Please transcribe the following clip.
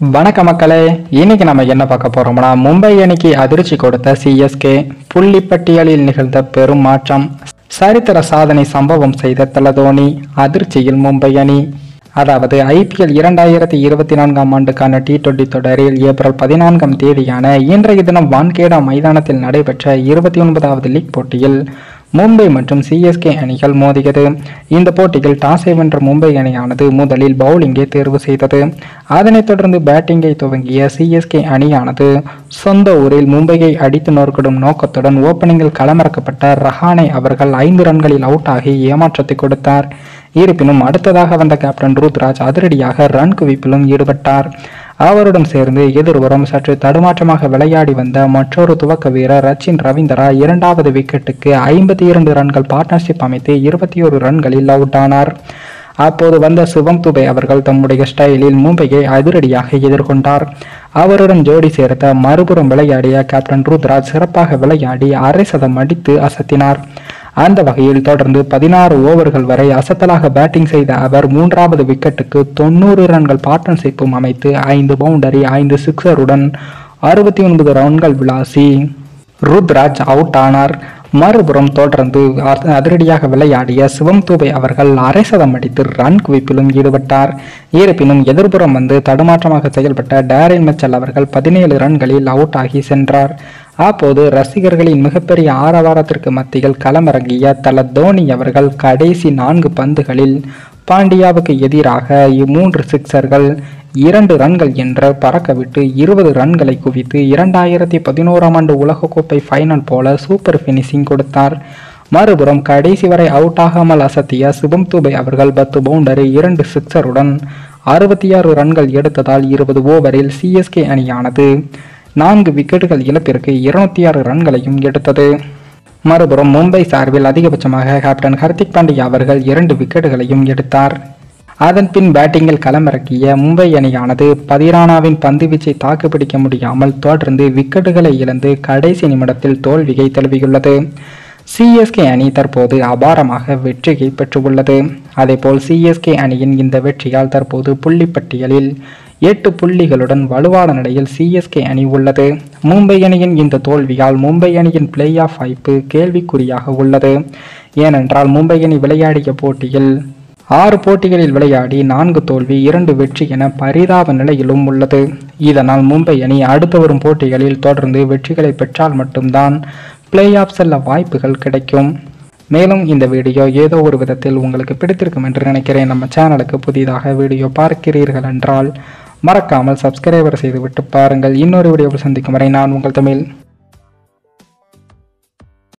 வணக்க மக்களே, இன்னைக்கு நம்ம என்ன பார்க்க போறோம்னா, மும்பை அணிக்கு அதிர்ச்சி கொடுத்த சிஎஸ்கே, புள்ளி பட்டியலில் நிகழ்ந்த பெரும் மாற்றம், சரித்திர சாதனை சம்பவம் செய்த தல தோனி, அதிர்ச்சியில் மும்பை அணி. அதாவது IPL 2024 ஆண்டுக்கான T20 தொடரில் ஏப்ரல் 14ஆம் தேதியான இன்றைய தினம் வான்கேடா மைதானத்தில் நடைபெற்ற 29வது லீக் போட்டியில் மும்பை மற்றும் சிஎஸ்கே அணிகள் மோதியது. இந்த போட்டியில் டாஸை வென்ற மும்பை அணியானது முதலில் பவுலிங்கை தேர்வு செய்தது. அதனைத் தொடர்ந்து பேட்டிங்கை துவங்கிய சிஎஸ்கே அணியானது சொந்த ஊரில் மும்பையை அடித்து நொறுக்கிடும் நோக்கத்துடன் ஓப்பனிங்கில் களமிறக்கப்பட்ட ரஹானே அவர்கள் 5 ரன்களில் அவுட் ஆகி ஏமாற்றத்தை கொடுத்தார். இருப்பினும் அடுத்ததாக வந்த கேப்டன் ருத்ராஜ் அதிரடியாக ரன் குவிப்பிலும் ஈடுபட்டார். அவருடன் சேர்ந்து எதிர்புறம் சற்று தடுமாற்றமாக விளையாடி வந்த மற்றொரு துவக்க வீரர் ரச்சின் ரவீந்திரா 2வது விக்கெட்டுக்கு 52 ரன்கள் பார்ட்னர்ஷிப் அமைத்து 21 ரன்களில் அவுட் ஆனார். அப்போது வந்த சிவம் துபே அவர்கள் தம்முடைய ஸ்டைலில் மும்பையை அதிரடியாக எதிர்கொண்டார். அவருடன் ஜோடி சேர்த்த மறுபுறம் விளையாடிய கேப்டன் ருத்ராஜ் சிறப்பாக விளையாடி அரை சதம் அடித்து அசத்தினார். அந்த வகையில் தொடர்ந்து 16 ஓவர்கள் வரை அசத்தலாக பேட்டிங் செய்த அவர் 3வது விக்கெட்டுக்கு 90 ரன்கள் பார்ட்னர்ஷிப்பும் அமைத்து 5 பவுண்டரி 5 சிக்ஸருடன் 69 ரன்கள் விளாசி ருத்ராஜ் அவுட் ஆனார். மறுபுறம் தொடர்ந்து அதிரடியாக விளையாடிய சிவம் துபே அவர்கள் அரை சதம் அடித்து ரன் குவிப்பிலும் ஈடுபட்டார். இருப்பினும் எதிர்புறம் வந்து தடுமாற்றமாக செயல்பட்ட டேரில் மிச்சல் அவர்கள் 17 ரன்களில் அவுட் ஆகி சென்றார். அப்போது ரசிகர்களின் மிகப்பெரிய ஆரவாரத்திற்கு மத்தியில் களமிறங்கிய தல தோனி அவர்கள் கடைசி 4 பந்துகளில் பாண்டியாவுக்கு எதிராக 3 சிக்சர்கள் 2 ரன்கள் என்ற பறக்கவிட்டு 20 ரன்களை குவித்து 2011ஆம் ஆண்டு உலகக்கோப்பை ஃபைனல் போல சூப்பர் பினிஷிங் கொடுத்தார். மறுபுறம் கடைசி வரை அவுட் ஆகாமல் அசத்திய சிவம் துபே அவர்கள் 10 பவுண்டரி 2 சிக்சருடன் 66 ரன்கள் எடுத்ததால் 20 ஓவரில் சிஎஸ்கே அணியானது 4 விக்கெட்டுகள் இழப்பிற்கு 206 ரன்களையும் எடுத்தது. மறுபுறம் மும்பை சார்பில் அதிகபட்சமாக கேப்டன் ஹர்திக் பாண்டியா அவர்கள் 2 விக்கெட்டுகளையும் எடுத்தார். அதன் பின் பேட்டிங்கில் களமிறக்கிய மும்பை அணியானது பதிரானாவின் பந்துவீச்சை தாக்குப்பிடிக்க முடியாமல் தொடர்ந்து விக்கெட்டுகளை இழந்து கடைசி நிமிடத்தில் தோல்வியை தழுவியுள்ளது. சிஎஸ்கே அணி தற்போது அபாரமாக வெற்றியை பெற்றுள்ளது. அதேபோல் சிஎஸ்கே அணியின் இந்த வெற்றியால் தற்போது புள்ளிப்பட்டியலில் 8 புள்ளிகளுடன் வலுவான நிலையில் சிஎஸ்கே அணி உள்ளது. மும்பை அணியின் இந்த தோல்வியால் மும்பை அணியின் பிளே ஆஃப் வாய்ப்பு கேள்விக்குறியாக உள்ளது. ஏனென்றால் மும்பை அணி விளையாடிய போட்டியில் 6 போட்டிகளில் விளையாடி 4 தோல்வி 2 வெற்றி என பரிதாப நிலையிலும் உள்ளது. இதனால் மும்பை அணி அடுத்து வரும் போட்டிகளில் தொடர்ந்து வெற்றிகளை பெற்றால் மட்டும்தான் பிளே ஆஃப் செல்ல வாய்ப்புகள் கிடைக்கும். மேலும் இந்த வீடியோ ஏதோ ஒரு விதத்தில் உங்களுக்கு பிடித்திருக்கும் என்று நினைக்கிறேன். நம்ம சேனலுக்கு புதிதாக வீடியோ பார்க்கிறீர்கள் என்றால் மறக்காமல் சப்ஸ்கிரைபர் செய்துவிட்டு பாருங்கள். இன்னொரு வீடியோவில் சந்திக்கும் வரை நான் உங்கள் தமிழ்.